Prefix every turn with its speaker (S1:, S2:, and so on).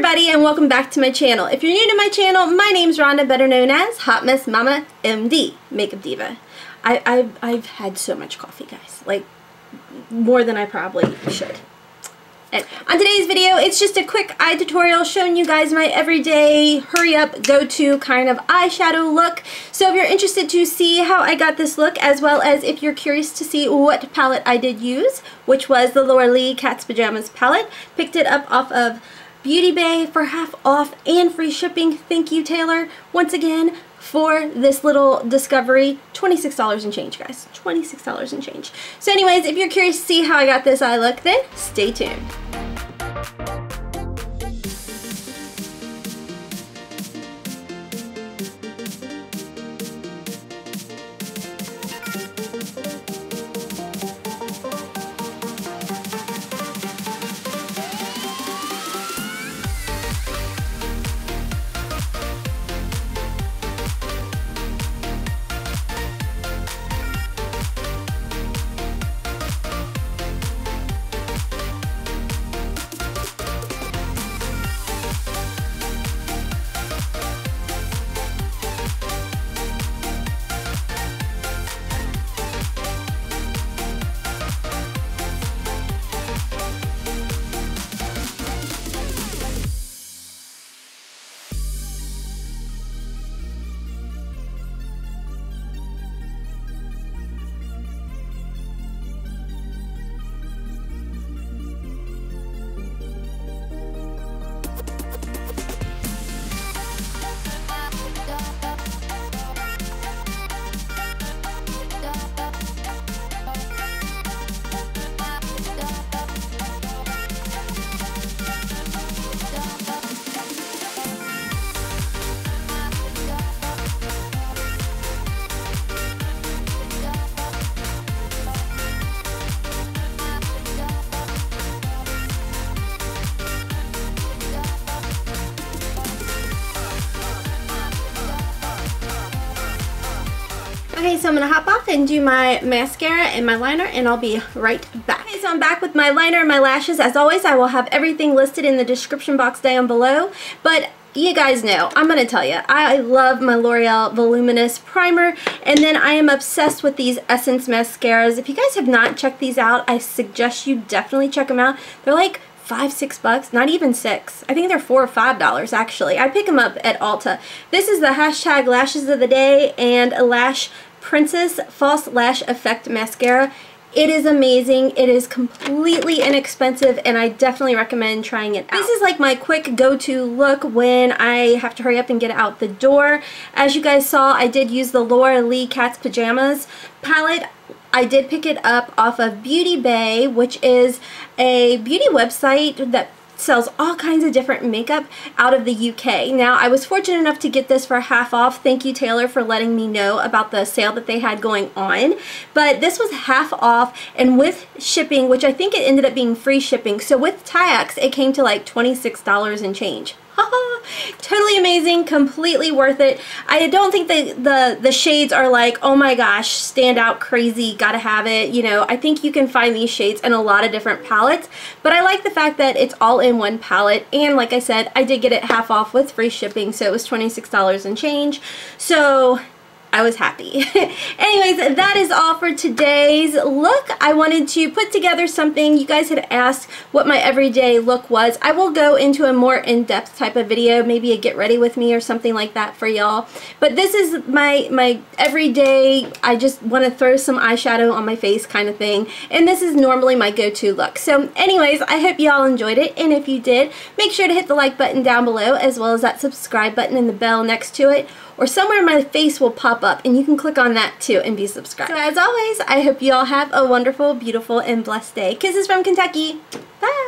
S1: everybody, and welcome back to my channel. If you're new to my channel, my name's Rhonda, better known as Hot Mess Momma MD, Makeup Diva. I've had so much coffee, guys, like more than I probably should. And on today's video, it's just a quick eye tutorial showing you guys my everyday, hurry up, go-to kind of eyeshadow look. So if you're interested to see how I got this look, as well as if you're curious to see what palette I did use, which was the Laura Lee Cat's Pajamas palette, picked it up off of Beauty Bay for half off and free shipping. Thank you, Taylor, once again for this little discovery. $26 and change, guys. $26 and change. So anyways, if you're curious to see how I got this eye look, then stay tuned. Okay, so I'm going to hop off and do my mascara and my liner, and I'll be right back. Okay, so I'm back with my liner and my lashes. As always, I will have everything listed in the description box down below, but you guys know, I'm going to tell you, I love my L'Oreal Voluminous Primer, and then I am obsessed with these Essence mascaras. If you guys have not checked these out, I suggest you definitely check them out. They're like $5-6, not even $6. I think they're $4 or $5 actually. I pick them up at Ulta. This is the hashtag lashes of the day and a Lash Princess False Lash Effect Mascara. It is amazing. It is completely inexpensive, and I definitely recommend trying it out. This is like my quick go-to look when I have to hurry up and get out the door. As you guys saw, I did use the Laura Lee Cat's Pajamas palette. I did pick it up off of Beauty Bay, which is a beauty website that sells all kinds of different makeup out of the UK. Now, I was fortunate enough to get this for half off. Thank you, Taylor, for letting me know about the sale that they had going on. But this was half off, and with shipping, which I think it ended up being free shipping, so with tax, it came to like $26 and change. Totally amazing, completely worth it. I don't think the shades are like, oh my gosh, stand out crazy, gotta have it. You know, I think you can find these shades in a lot of different palettes, but I like the fact that it's all in one palette, and like I said, I did get it half off with free shipping, so it was $26 and change. So I was happy. Anyways, that is all for today's look. I wanted to put together something. You guys had asked what my everyday look was. I will go into a more in-depth type of video, maybe a get ready with me or something like that for y'all. But this is my everyday, I just want to throw some eyeshadow on my face kind of thing. And this is normally my go-to look. So anyways, I hope y'all enjoyed it. And if you did, make sure to hit the like button down below, as well as that subscribe button and the bell next to it, or somewhere my face will pop up, and you can click on that too and be subscribed. So as always, I hope you all have a wonderful, beautiful, and blessed day. Kisses from Kentucky. Bye!